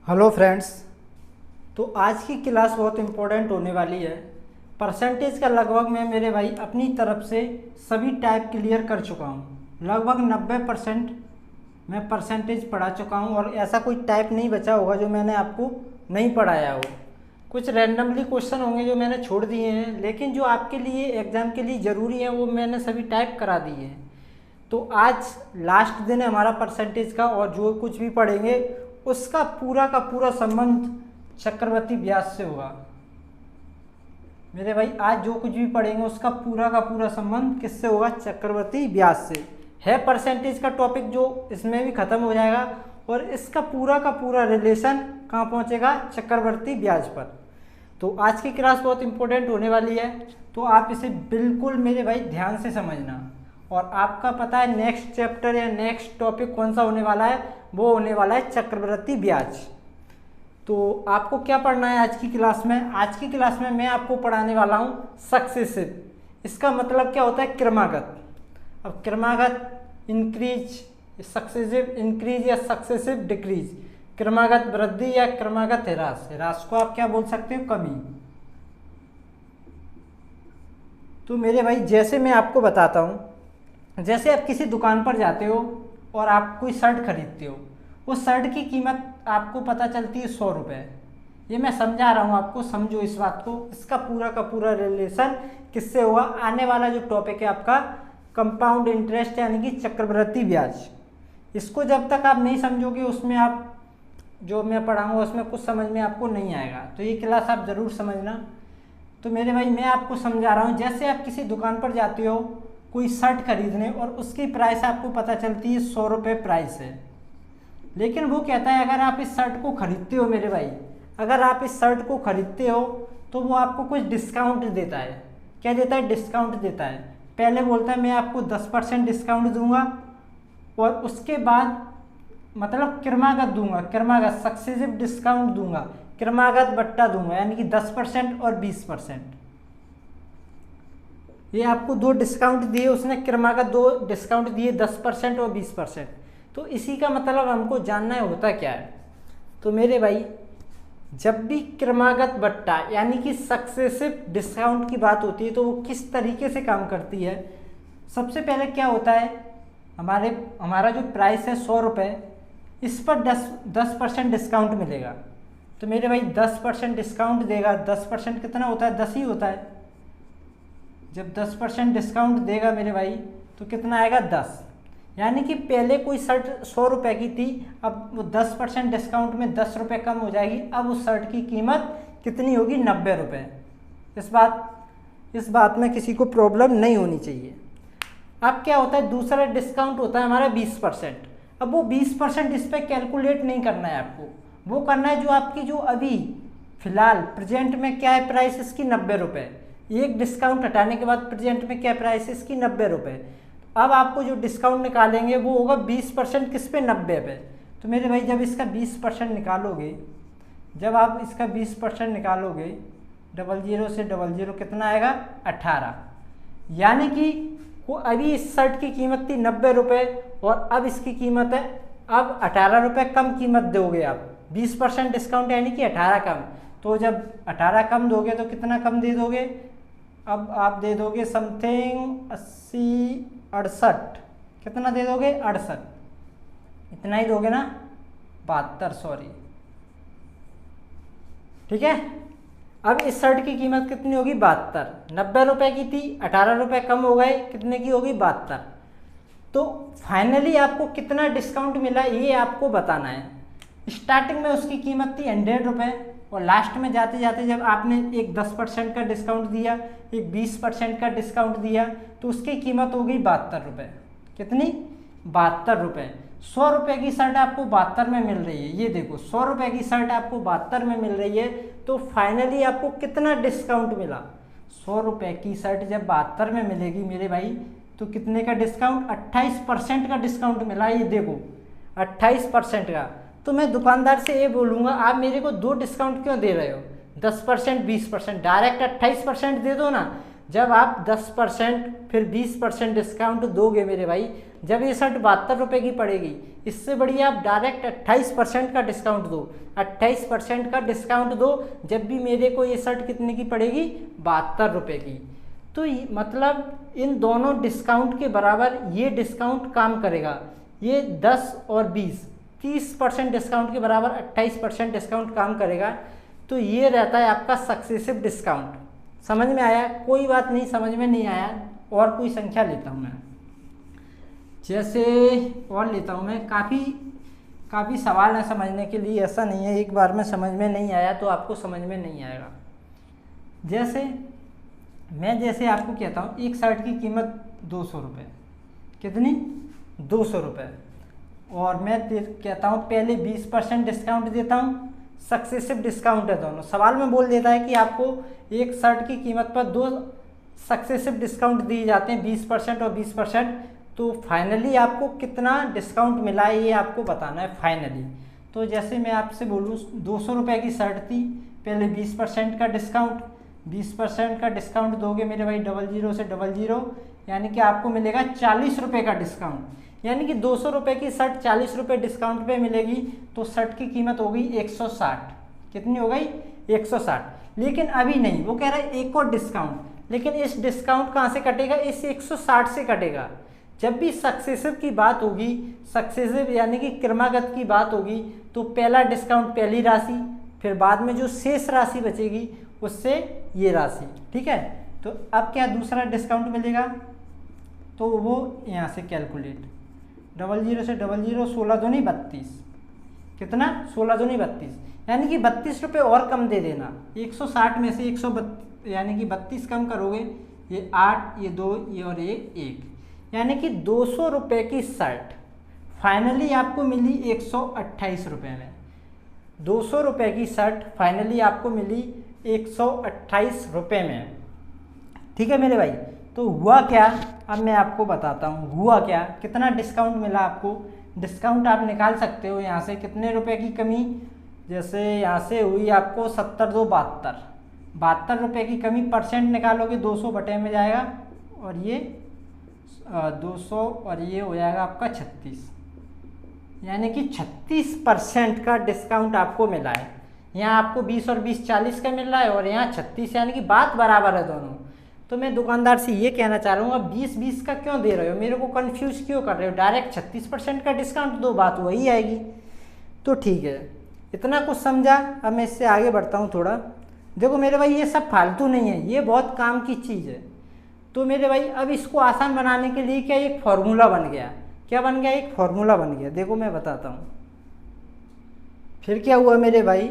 Hello friends. तो आज की क्लास बहुत इम्पोर्टेंट होने वाली है। परसेंटेज का लगभग मैं मेरे भाई अपनी तरफ से सभी टाइप क्लियर कर चुका हूँ। लगभग 90% मैं परसेंटेज पढ़ा चुका हूँ और ऐसा कोई टाइप नहीं बचा होगा जो मैंने आपको नहीं पढ़ाया हो। कुछ रैंडमली क्वेश्चन होंगे जो मैंने छोड़ दिए हैं, लेकिन जो आपके लिए एग्ज़ाम के लिए ज़रूरी है वो मैंने सभी टाइप करा दिए हैं। तो आज लास्ट दिन है हमारा परसेंटेज का, और जो कुछ भी पढ़ेंगे उसका पूरा का पूरा संबंध चक्रवृद्धि ब्याज से होगा। मेरे भाई आज जो कुछ भी पढ़ेंगे उसका पूरा का पूरा संबंध किससे होगा? चक्रवृद्धि ब्याज से है। परसेंटेज का टॉपिक जो इसमें भी खत्म हो जाएगा और इसका पूरा का पूरा रिलेशन कहाँ पहुँचेगा? चक्रवृद्धि ब्याज पर। तो आज की क्लास बहुत इंपॉर्टेंट होने वाली है, तो आप इसे बिल्कुल मेरे भाई ध्यान से समझना। और आपका पता है नेक्स्ट चैप्टर या नेक्स्ट टॉपिक कौन सा होने वाला है? वो होने वाला है चक्रवृद्धि ब्याज। तो आपको क्या पढ़ना है आज की क्लास में? आज की क्लास में मैं आपको पढ़ाने वाला हूँ सक्सेसिव। इसका मतलब क्या होता है? क्रमागत। अब क्रमागत इंक्रीज, सक्सेसिव इंक्रीज या सक्सेसिव डिक्रीज, क्रमागत वृद्धि या क्रमागत ह्रास। ह्रास को आप क्या बोल सकते हो? कमी। तो मेरे भाई जैसे मैं आपको बताता हूँ, जैसे आप किसी दुकान पर जाते हो और आप कोई शर्ट खरीदते हो, उस शर्ट की कीमत आपको पता चलती है 100 रुपये। ये मैं समझा रहा हूँ आपको, समझो इस बात को। इसका पूरा का पूरा रिलेशन किससे होगा? आने वाला जो टॉपिक है आपका कंपाउंड इंटरेस्ट यानी कि चक्रवृद्धि ब्याज। इसको जब तक आप नहीं समझोगे उसमें आप जो मैं पढ़ाऊँगा उसमें कुछ समझ में आपको नहीं आएगा। तो ये क्लास आप ज़रूर समझना। तो मेरे भाई मैं आपको समझा रहा हूँ, जैसे आप किसी दुकान पर जाते हो कोई शर्ट खरीदने और उसकी प्राइस आपको पता चलती है 100 रुपये प्राइस है, लेकिन वो कहता है अगर आप इस शर्ट को खरीदते हो मेरे भाई, अगर आप इस शर्ट को खरीदते हो तो वो आपको कुछ डिस्काउंट देता है। क्या देता है? डिस्काउंट देता है। पहले बोलता है मैं आपको 10% डिस्काउंट दूंगा और उसके बाद मतलब क्रमागत दूंगा, क्रमागत सक्सेसिव डिस्काउंट दूंगा, क्रमागत बट्टा दूंगा, यानी कि 10% और 20%। ये आपको दो डिस्काउंट दिए उसने, क्रमागत दो डिस्काउंट दिए 10% और 20%। तो इसी का मतलब हमको जानना है होता क्या है। तो मेरे भाई जब भी क्रमागत बट्टा यानी कि सक्सेसिव डिस्काउंट की बात होती है तो वो किस तरीके से काम करती है? सबसे पहले क्या होता है, हमारा जो प्राइस है 100 रुपये, इस पर 10% डिस्काउंट मिलेगा। तो मेरे भाई 10% डिस्काउंट देगा। 10% कितना होता है? 10 ही होता है। जब 10% डिस्काउंट देगा मेरे भाई तो कितना आएगा? 10। यानी कि पहले कोई शर्ट 100 रुपये की थी, अब वो 10% डिस्काउंट में 10 रुपये कम हो जाएगी। अब उस शर्ट की कीमत कितनी होगी? 90 रुपये। इस बात में किसी को प्रॉब्लम नहीं होनी चाहिए। अब क्या होता है? दूसरा डिस्काउंट होता है हमारा 20%। अब वो 20% इस पर कैलकुलेट नहीं करना है आपको, वो करना है जो आपकी जो अभी फिलहाल प्रेजेंट में क्या है प्राइस इसकी? 90 रुपये। एक डिस्काउंट हटाने के बाद प्रेजेंट में क्या प्राइस है इसकी? 90 रुपये। अब आपको जो डिस्काउंट निकालेंगे वो होगा 20% किस पे? 90 पे। तो मेरे भाई जब इसका 20% निकालोगे, जब आप इसका 20% निकालोगे, 00 से 00 कितना आएगा? 18। यानी कि वो अभी इस शर्ट की कीमत थी 90 रुपये और अब इसकी कीमत है, अब 18 रुपये कम कीमत दोगे आप। 20% डिस्काउंट यानी कि 18 कम। तो जब 18 कम दोगे तो कितना कम दे दोगे? अब आप दे दोगे समथिंग 80 68। कितना दे दोगे? 68। इतना ही दोगे ना? 72, सॉरी। ठीक है। अब इस शर्ट की कीमत कितनी होगी? 72। 90 रुपये की थी, 18 रुपये कम हो गए, कितने की होगी? 72। तो फाइनली आपको कितना डिस्काउंट मिला ये आपको बताना है। स्टार्टिंग में उसकी कीमत थी 100 रुपये और लास्ट में जाते जाते जब आपने एक 10% का डिस्काउंट दिया, एक 20% का डिस्काउंट दिया, तो उसकी कीमत हो गई 72 रुपये। कितनी? 72 रुपये। 100 रुपये की शर्ट आपको 72 में मिल रही है। ये देखो 100 रुपये की शर्ट आपको 72 में मिल रही है, तो फाइनली आपको कितना डिस्काउंट मिला? 100 रुपये की शर्ट जब 72 में मिलेगी मेरे भाई तो कितने का डिस्काउंट? 28% का डिस्काउंट मिला। ये देखो 28% का। तो मैं दुकानदार से ये बोलूँगा आप मेरे को दो डिस्काउंट क्यों दे रहे हो? 10% 20%, डायरेक्ट 28% दे दो ना। जब आप 10% फिर 20% डिस्काउंट दोगे मेरे भाई जब ये शर्ट 72 रुपये की पड़ेगी, इससे बढ़िया आप डायरेक्ट 28% का डिस्काउंट दो, 28% का डिस्काउंट दो जब भी मेरे को ये शर्ट कितने की पड़ेगी, 72 रुपये की। तो मतलब इन दोनों डिस्काउंट के बराबर ये डिस्काउंट काम करेगा। ये 10 और 20 30% डिस्काउंट के बराबर 28% डिस्काउंट काम करेगा। तो ये रहता है आपका सक्सेसिव डिस्काउंट। समझ में आया? कोई बात नहीं समझ में नहीं आया और कोई संख्या लेता हूँ मैं, जैसे और लेता हूँ मैं, काफ़ी सवाल है समझने के लिए, ऐसा नहीं है एक बार में समझ में नहीं आया तो आपको समझ में नहीं आएगा। जैसे आपको कहता हूँ एक शर्ट की कीमत 200 रुपये, कितनी, 200 रुपये, और मैं कहता हूँ पहले 20% डिस्काउंट देता हूँ, सक्सेसिव डिस्काउंट है दोनों। सवाल में बोल देता है कि आपको एक शर्ट की कीमत पर 2 सक्सेसिव डिस्काउंट दिए जाते हैं, 20% और 20%। तो फाइनली आपको कितना डिस्काउंट मिला है ये आपको बताना है फाइनली। तो जैसे मैं आपसे बोलूँ 200 रुपये की शर्ट थी, पहले 20% का डिस्काउंट, 20% का डिस्काउंट दोगे मेरे भाई 00 से 00, यानी कि आपको मिलेगा 40 रुपये का डिस्काउंट। यानी कि 200 रुपये की शर्ट 40 रुपये डिस्काउंट पे मिलेगी, तो शर्ट की कीमत हो गई 160। कितनी हो गई? 160। लेकिन अभी नहीं, वो कह रहा है एक और डिस्काउंट, लेकिन इस डिस्काउंट कहाँ से कटेगा? इस 160 से कटेगा। जब भी सक्सेसिव की बात होगी, सक्सेसिव यानी कि क्रमागत की बात होगी, तो पहला डिस्काउंट पहली राशि, फिर बाद में जो शेष राशि बचेगी उससे ये राशि, ठीक है। तो अब क्या दूसरा डिस्काउंट मिलेगा, तो वो यहाँ से कैलकुलेट, 00 से 00, 16 दूनी 32, कितना, 16 दूनी 32, यानी कि 32 रुपये और कम दे देना। 160 में से 132 यानी कि 32 कम करोगे, ये 8, ये 2, ये और ये 1, यानी कि 200 रुपये की शर्ट फाइनली आपको मिली 128 रुपये में। 200 रुपये की शर्ट फाइनली आपको मिली 128 रुपये में, ठीक है मेरे भाई। तो हुआ क्या, अब मैं आपको बताता हूँ हुआ क्या, कितना डिस्काउंट मिला आपको। डिस्काउंट आप निकाल सकते हो यहाँ से, कितने रुपए की कमी, जैसे यहाँ से हुई आपको 70 2 72, 72 रुपये की कमी, परसेंट निकालोगे 200 बटे में जाएगा, और ये 200 और ये हो जाएगा आपका 36, यानी कि 36% का डिस्काउंट आपको मिला है। यहाँ आपको 20 और 20 40 का मिल रहा है, और यहाँ 36, यानी कि बात बराबर है दोनों। तो मैं दुकानदार से ये कहना चाह रहा हूँ, अब 20-20 का क्यों दे रहे हो, मेरे को कंफ्यूज क्यों कर रहे हो, डायरेक्ट 36% का डिस्काउंट दो, बात वही आएगी। तो ठीक है, इतना कुछ समझा। अब मैं इससे आगे बढ़ता हूँ थोड़ा। देखो मेरे भाई ये सब फालतू नहीं है, ये बहुत काम की चीज़ है। तो मेरे भाई अब इसको आसान बनाने के लिए क्या, एक फॉर्मूला बन गया। क्या बन गया? एक फॉर्मूला बन गया। देखो मैं बताता हूँ। फिर क्या हुआ मेरे भाई,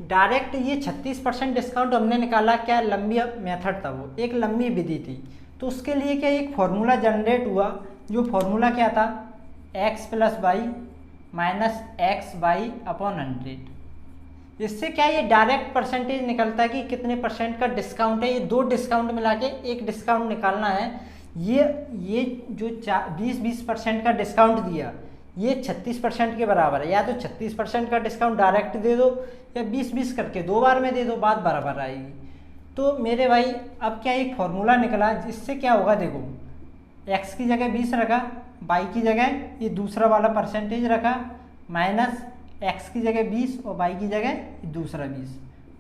डायरेक्ट ये 36% डिस्काउंट हमने निकाला, क्या लंबी मेथड था, वो एक लंबी विधि थी। तो उसके लिए क्या एक फॉर्मूला जनरेट हुआ, जो फॉर्मूला क्या था, x + y माइनस x/100। इससे क्या ये डायरेक्ट परसेंटेज निकलता है कि कितने परसेंट का डिस्काउंट है। ये दो डिस्काउंट मिला के एक डिस्काउंट निकालना है। ये जो 20% का डिस्काउंट दिया, ये 36% के बराबर है। या तो 36% का डिस्काउंट डायरेक्ट दे दो, या 20-20 करके 2 बार में दे दो, बात बराबर आएगी। तो मेरे भाई अब क्या एक फॉर्मूला निकला, जिससे क्या होगा, देखो x की जगह 20 रखा, y की जगह ये दूसरा वाला परसेंटेज रखा, माइनस x की जगह 20 और y की जगह दूसरा 20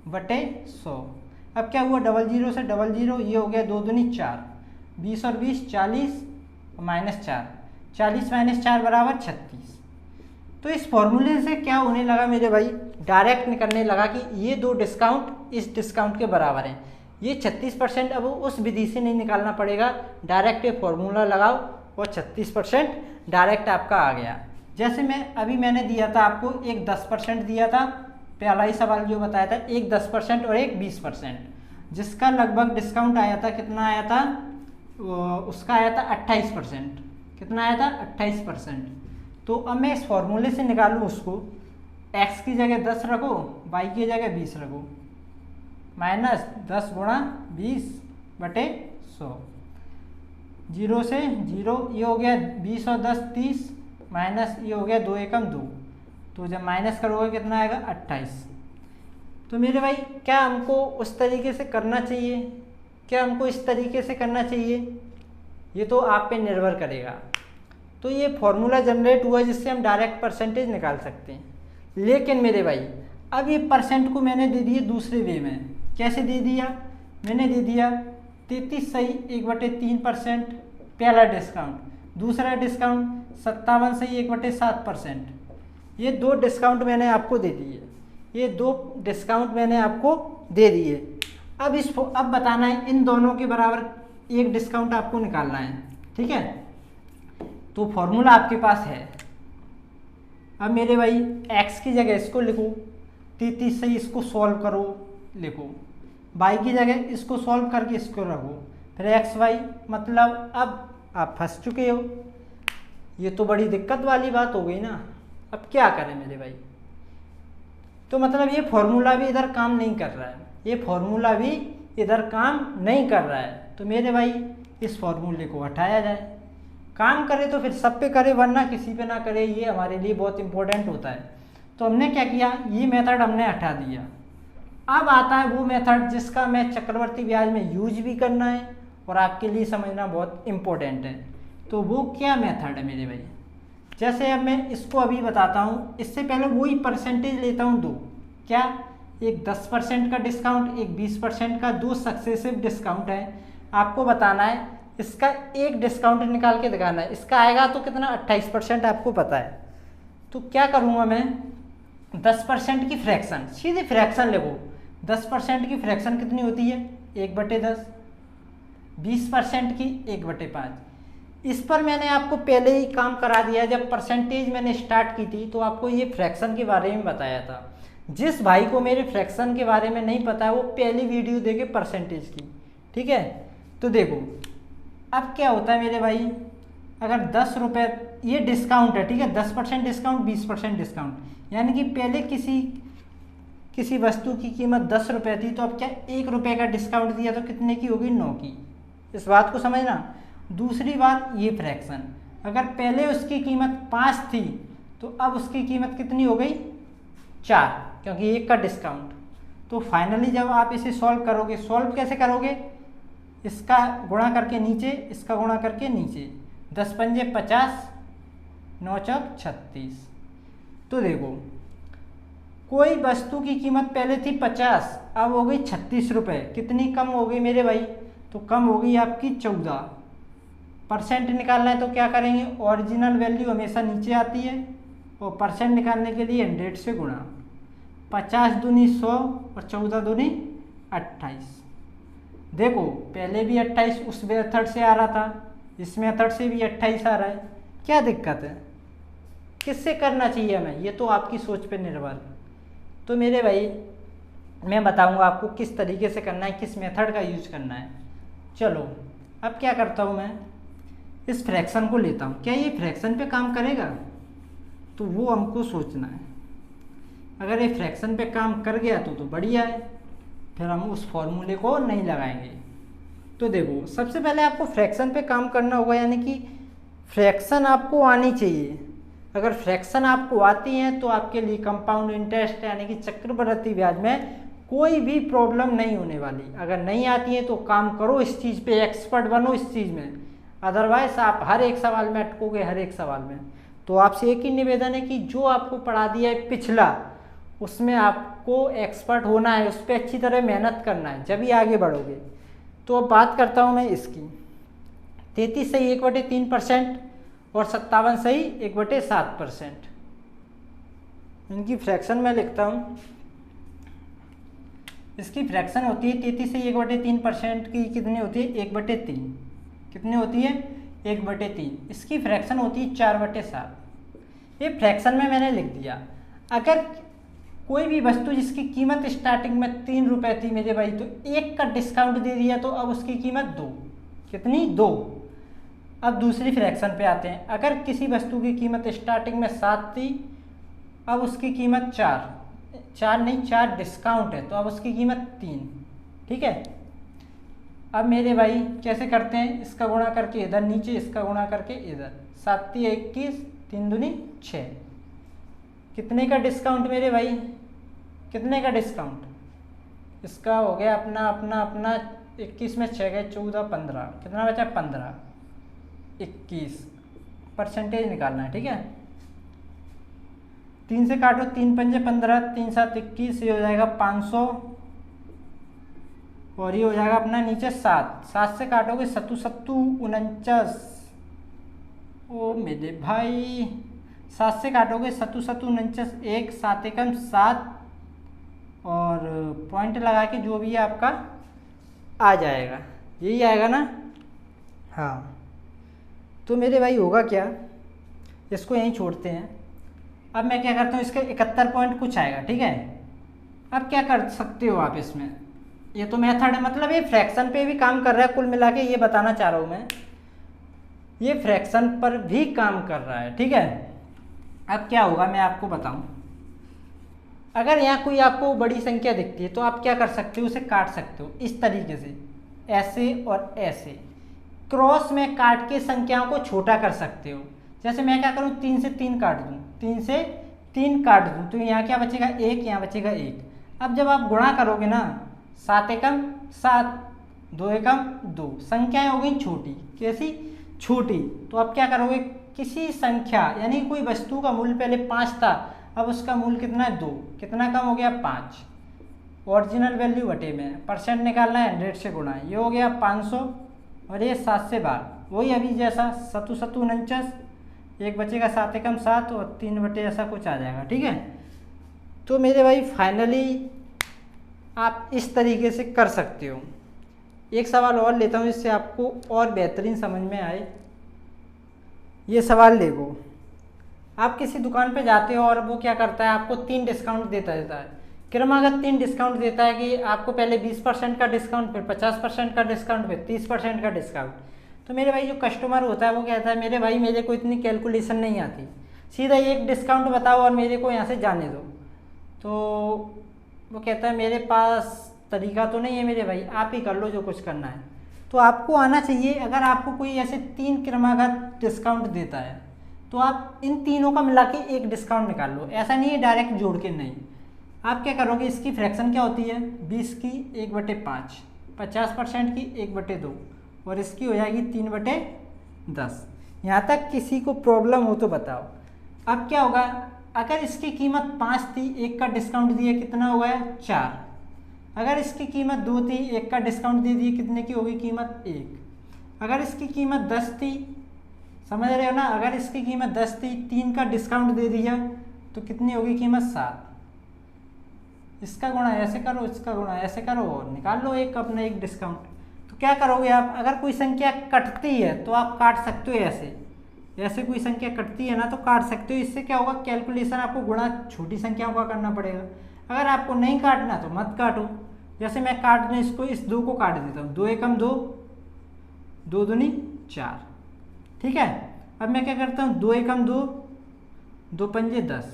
बटे 100। अब क्या हुआ, 00 से 00, ये हो गया 2 दूनी 4, 20 और 20 40 और माइनस 4, 40 माइनस 4 बराबर 36। तो इस फॉर्मूले से क्या होने लगा मेरे भाई, डायरेक्ट निकलने लगा कि ये दो डिस्काउंट इस डिस्काउंट के बराबर हैं। ये 36% अब उस विधि से नहीं निकालना पड़ेगा, डायरेक्ट ये फॉर्मूला लगाओ और 36% डायरेक्ट आपका आ गया। जैसे मैंने दिया था आपको, एक 10% दिया था, पहला ही सवाल जो बताया था, एक 10% और एक 20%, जिसका लगभग डिस्काउंट आया था, कितना आया था, उसका आया था 28%। कितना आया था, 28%। तो अब मैं इस फॉर्मूले से निकालूँ उसको, x की जगह 10 रखो, y की जगह 20 रखो, माइनस 10 गुणा 20 बटे 100, 0 से 0, ये हो गया 20 और 10 30, माइनस ये हो गया 2 एकम 2, तो जब माइनस करोगे कितना आएगा, 28। तो मेरे भाई क्या हमको उस तरीके से करना चाहिए, क्या हमको इस तरीके से करना चाहिए, ये तो आप पे निर्भर करेगा। तो ये फॉर्मूला जनरेट हुआ जिससे हम डायरेक्ट परसेंटेज निकाल सकते हैं। लेकिन मेरे भाई अब ये परसेंट को मैंने दे दिए दूसरे वे में। कैसे दे दिया? मैंने दे दिया 33/1/3% पहला डिस्काउंट, दूसरा डिस्काउंट 57/1/7%। ये 2 डिस्काउंट मैंने आपको दे दिए, ये 2 डिस्काउंट मैंने आपको दे दिए। अब बताना है इन दोनों के बराबर एक डिस्काउंट आपको निकालना है, ठीक है। तो फॉर्मूला आपके पास है। अब मेरे भाई x की जगह इसको लिखो, 33 से इसको सॉल्व करो, लिखो। y की जगह इसको सॉल्व करके इसको रखो, फिर xy। मतलब अब आप फंस चुके हो। ये तो बड़ी दिक्कत वाली बात हो गई ना। अब क्या करें मेरे भाई? तो मतलब ये फॉर्मूला भी इधर काम नहीं कर रहा है, ये फॉर्मूला भी इधर काम नहीं कर रहा है। तो मेरे भाई इस फॉर्मूले को हटाया जाए। काम करे तो फिर सब पे करे, वरना किसी पे ना करे। ये हमारे लिए बहुत इंपॉर्टेंट होता है। तो हमने क्या किया, ये मेथड हमने हटा दिया। अब आता है वो मेथड जिसका मैं चक्रवर्ती ब्याज में यूज भी करना है और आपके लिए समझना बहुत इम्पोर्टेंट है। तो वो क्या मेथड है मेरे भाई? जैसे अब मैं इसको अभी बताता हूँ, इससे पहले वही परसेंटेज लेता हूँ 2। क्या? एक 10% का डिस्काउंट, एक 20% का, 2 सक्सेसिव डिस्काउंट है। आपको बताना है, इसका एक डिस्काउंट निकाल के दिखाना है। इसका आएगा तो कितना? 28% आपको पता है। तो क्या करूँगा मैं, 10% की फ्रैक्शन, सीधे फ्रैक्शन लिखो। 10% की फ्रैक्शन कितनी होती है? 1/10। 20% की 1/5। इस पर मैंने आपको पहले ही काम करा दिया। जब परसेंटेज मैंने स्टार्ट की थी तो आपको ये फ्रैक्शन के बारे में बताया था। जिस भाई को मेरे फ्रैक्शन के बारे में नहीं पता है वो पहली वीडियो देखे परसेंटेज की, ठीक है। तो देखो अब क्या होता है मेरे भाई, अगर 10 रुपये, ये डिस्काउंट है, ठीक है, 10% डिस्काउंट, 20% डिस्काउंट, यानी कि पहले किसी वस्तु की कीमत 10 रुपये थी, तो अब क्या 1 रुपये का डिस्काउंट दिया तो कितने की होगी? 9 की। इस बात को समझना। दूसरी बात, ये फ्रैक्शन, अगर पहले उसकी कीमत 5 थी तो अब उसकी कीमत कितनी हो गई? 4, क्योंकि 1 का डिस्काउंट। तो फाइनली जब आप इसे सॉल्व करोगे, सॉल्व कैसे करोगे? इसका गुणा करके नीचे, इसका गुणा करके नीचे, 10 पंजे 50, 9 चौक 36। तो देखो कोई वस्तु की कीमत पहले थी 50, अब हो गई 36 रुपये। कितनी कम हो गई मेरे भाई? तो कम हो गई आपकी 14%। निकालना है तो क्या करेंगे, ओरिजिनल वैल्यू हमेशा नीचे आती है और परसेंट निकालने के लिए 100 से गुणा। 50 दूनी 100 और 14 दूनी 28। देखो पहले भी 28 उस मेथड से आ रहा था, इस मेथड से भी 28 आ रहा है। क्या दिक्कत है? किससे करना चाहिए हमें? ये तो आपकी सोच पे निर्भर है। तो मेरे भाई मैं बताऊंगा आपको किस तरीके से करना है, किस मेथड का यूज करना है। चलो अब क्या करता हूँ, मैं इस फ्रैक्शन को लेता हूँ। क्या ये फ्रैक्शन पे काम करेगा? तो वो हमको सोचना है। अगर ये फ्रैक्शन पे काम कर गया तो बढ़िया है, फिर हम उस फॉर्मूले को नहीं लगाएंगे। तो देखो सबसे पहले आपको फ्रैक्शन पे काम करना होगा, यानी कि फ्रैक्शन आपको आनी चाहिए। अगर फ्रैक्शन आपको आती है तो आपके लिए कंपाउंड इंटरेस्ट यानी कि चक्रवृद्धि ब्याज में कोई भी प्रॉब्लम नहीं होने वाली। अगर नहीं आती है तो काम करो इस चीज़ पे, एक्सपर्ट बनो इस चीज़ में, अदरवाइज आप हर एक सवाल में अटकोगे, हर एक सवाल में। तो आपसे एक ही निवेदन है कि जो आपको पढ़ा दिया है पिछला, उसमें आपको एक्सपर्ट होना है, उस पर अच्छी तरह मेहनत करना है, जब ही आगे बढ़ोगे। तो अब बात करता हूँ मैं इसकी। 33 सही 1/3% और 57 सही 1/7%। इनकी फ्रैक्शन मैं लिखता हूँ। इसकी फ्रैक्शन होती है 33 से 1/3% की कितनी होती है? 1/3। कितनी होती है? 1/3। इसकी फ्रैक्शन होती है 4/7। ये फ्रैक्शन में मैंने लिख दिया। अगर कोई भी वस्तु जिसकी कीमत स्टार्टिंग में 3 रुपये थी मेरे भाई, तो 1 का डिस्काउंट दे दिया तो अब उसकी कीमत 2। कितनी? 2। अब दूसरी फ्रैक्शन पे आते हैं। अगर किसी वस्तु की कीमत स्टार्टिंग में 7 थी, अब उसकी कीमत 4 डिस्काउंट है, तो अब उसकी कीमत 3। ठीक है। अब मेरे भाई कैसे करते हैं? इसका गुणा करके इधर नीचे, इसका गुणा करके इधर। 7 × 21, 3 दूनी 6। कितने का डिस्काउंट मेरे भाई? कितने का डिस्काउंट? इसका हो गया अपना 21 में 6 गए 14, 15। कितना बचा? 15, 21। परसेंटेज निकालना है, ठीक है। 3 से काटो, 3 पंजे 15, 3 7 21, ये हो जाएगा 500 और ये हो जाएगा अपना नीचे 7, 7 से काटोगे 7 7 49, ओ मेरे भाई 7 से काटोगे 7 7 49, 1 7 एकम 7 और पॉइंट लगा के जो भी है आपका आ जाएगा, यही आएगा ना। हाँ तो मेरे भाई होगा क्या, इसको यहीं छोड़ते हैं। अब मैं क्या करता हूँ, इसके 71 पॉइंट कुछ आएगा, ठीक है। अब क्या कर सकते हो आप इसमें, ये तो मेथड है, मतलब ये फ्रैक्शन पे भी काम कर रहा है, कुल मिला के ये बताना चाह रहा हूँ मैं, ये फ्रैक्शन पर भी काम कर रहा है, ठीक है। अब क्या होगा मैं आपको बताऊं, अगर यहाँ कोई आपको बड़ी संख्या दिखती है तो आप क्या कर सकते हो, उसे काट सकते हो इस तरीके से, ऐसे और ऐसे क्रॉस में काट के संख्याओं को छोटा कर सकते हो। जैसे मैं क्या करूँ, 3 से 3 काट दूँ, 3 से 3 काट दूँ तो यहाँ क्या बचेगा 1, यहाँ बचेगा 1। अब जब आप गुणा करोगे ना, 7 एकम 7, 2 एकम 2, संख्याएं हो गई छोटी, कैसी छोटी। तो आप क्या करोगे, किसी संख्या यानी कोई वस्तु का मूल्य पहले 5 था, अब उसका मूल्य कितना है 2, कितना कम हो गया 5, ओरिजिनल वैल्यू बटे में परसेंट निकालना है, 100 से गुणा है, ये हो गया 500 और ये 7 से 12, वही अभी जैसा 7 7 49, एक बचेगा 7 एकम 7 और 3 बटे ऐसा कुछ आ जाएगा, ठीक है। तो मेरे भाई फाइनली आप इस तरीके से कर सकते हो। एक सवाल और लेता हूँ जिससे आपको और बेहतरीन समझ में आए। ये सवाल देखो, आप किसी दुकान पे जाते हो और वो क्या करता है, आपको 3 डिस्काउंट देता है। क्रमागत 3 डिस्काउंट देता है कि आपको पहले 20% का डिस्काउंट, फिर 50% का डिस्काउंट, फिर 30% का डिस्काउंट। तो मेरे भाई जो कस्टमर होता है वो कहता है, मेरे भाई मेरे को इतनी कैलकुलेशन नहीं आती, सीधा एक डिस्काउंट बताओ और मेरे को यहाँ से जाने दो। तो वो कहता है मेरे पास तरीका तो नहीं है मेरे भाई, आप ही कर लो जो कुछ करना है। तो आपको आना चाहिए, अगर आपको कोई ऐसे 3 क्रमागत डिस्काउंट देता है तो आप इन तीनों का मिला के एक डिस्काउंट निकाल लो, ऐसा नहीं है डायरेक्ट जोड़ के नहीं। आप क्या करोगे, इसकी फ्रैक्शन क्या होती है, 20 की 1/5, 50% की 1/2 और इसकी हो जाएगी 3/10। यहाँ तक किसी को प्रॉब्लम हो तो बताओ। अब क्या होगा, अगर इसकी कीमत 5 थी, 1 का डिस्काउंट दिया, कितना हो गया 4। अगर इसकी कीमत 2 थी, 1 का डिस्काउंट दे दिए, कितने की होगी कीमत 1। अगर इसकी कीमत 10 थी, समझ रहे हो ना, अगर इसकी कीमत 10 थी, 3 का डिस्काउंट दे दिया तो कितनी होगी कीमत 7। इसका गुणा ऐसे करो, इसका गुणा ऐसे करो और निकाल लो एक अपना एक डिस्काउंट। तो क्या करोगे आप, अगर कोई संख्या कटती है तो आप काट सकते हो ऐसे, ऐसे कोई संख्या कटती है ना तो काट सकते हो। इससे क्या होगा, कैलकुलेशन आपको गुणा छोटी संख्याओं का करना पड़ेगा। अगर आपको नहीं काटना तो मत काटो। जैसे मैं काट दूँ इसको, इस 2 को काट देता हूँ, 2 एकम 2, 2 दूनी 4, ठीक है। अब मैं क्या करता हूँ, 2 एकम 2, 2 पंजे 10,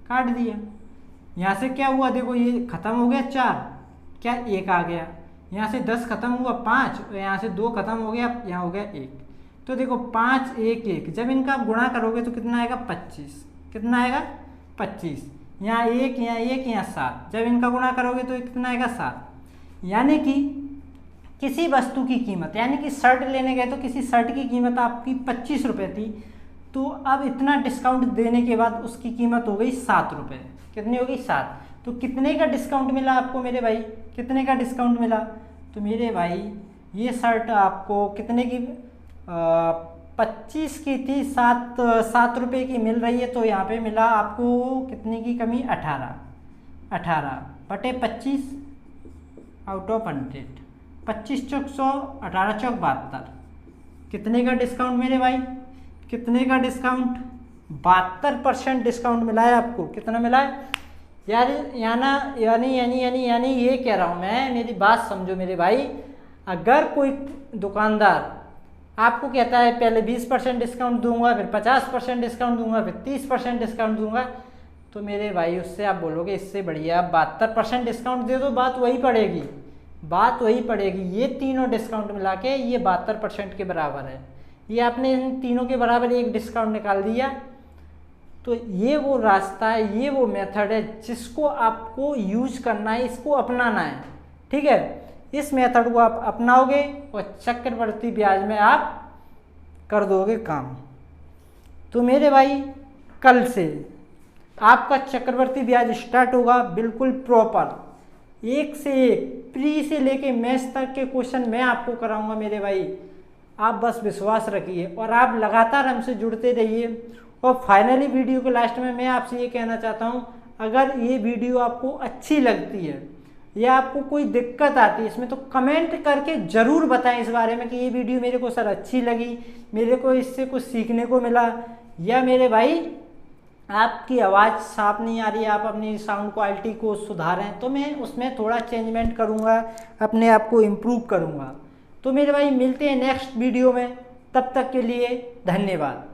काट दिया। यहाँ से क्या हुआ, देखो ये खत्म हो गया 4, क्या 1 आ गया। यहाँ से 10 खत्म हुआ 5 और यहाँ से 2 खत्म हो गया, यहाँ हो गया 1। तो देखो 5 1 1, जब इनका आप गुणा करोगे तो कितना आएगा 25, कितना आएगा 25। यहाँ 1 यहाँ 1 यहाँ 7, जब इनका गुणा करोगे तो कितना आएगा 7। यानी कि किसी वस्तु की कीमत, यानी कि शर्ट लेने गए तो किसी शर्ट की कीमत आपकी 25 रुपये थी, तो अब इतना डिस्काउंट देने के बाद उसकी कीमत हो गई 7 रुपये। कितनी होगी 7। तो कितने का डिस्काउंट मिला आपको मेरे भाई, कितने का डिस्काउंट मिला। तो मेरे भाई ये शर्ट आपको कितने की, 25 की थी, 7 रुपये की मिल रही है। तो यहाँ पे मिला आपको कितने की कमी, 18/25 आउट ऑफ 100, 25 चौक 100, 18 चौक 72। कितने का डिस्काउंट मेरे भाई, कितने का डिस्काउंट, 72% डिस्काउंट मिला है आपको। कितना मिला है यार, यानी ये कह रहा हूँ मैं, मेरी बात समझो मेरे भाई। अगर कोई दुकानदार आपको कहता है पहले 20% डिस्काउंट दूंगा, फिर 50% डिस्काउंट दूंगा, फिर 30% डिस्काउंट दूंगा, तो मेरे भाई उससे आप बोलोगे इससे बढ़िया 72% डिस्काउंट दे दो, बात वही पड़ेगी, बात वही पड़ेगी। ये तीनों डिस्काउंट मिला के ये 72% के बराबर है। ये आपने इन तीनों के बराबर एक डिस्काउंट निकाल दिया। तो ये वो रास्ता है, ये वो मेथड है जिसको आपको यूज करना है, इसको अपनाना है, ठीक है। इस मेथड को आप अपनाओगे और चक्रवृद्धि ब्याज में आप कर दोगे काम। तो मेरे भाई कल से आपका चक्रवर्ती ब्याज स्टार्ट होगा, बिल्कुल प्रॉपर एक से एक प्री से लेके मैथ्स तक के क्वेश्चन मैं आपको कराऊंगा मेरे भाई। आप बस विश्वास रखिए और आप लगातार हमसे जुड़ते रहिए। और फाइनली वीडियो के लास्ट में मैं आपसे ये कहना चाहता हूँ, अगर ये वीडियो आपको अच्छी लगती है या आपको कोई दिक्कत आती है इसमें, तो कमेंट करके ज़रूर बताएं इस बारे में कि ये वीडियो मेरे को सर अच्छी लगी, मेरे को इससे कुछ सीखने को मिला, या मेरे भाई आपकी आवाज़ साफ नहीं आ रही है, आप अपनी साउंड क्वालिटी को सुधारें, तो मैं उसमें थोड़ा चेंजमेंट करूँगा, अपने आप को इम्प्रूव करूँगा। तो मेरे भाई मिलते हैं नेक्स्ट वीडियो में, तब तक के लिए धन्यवाद।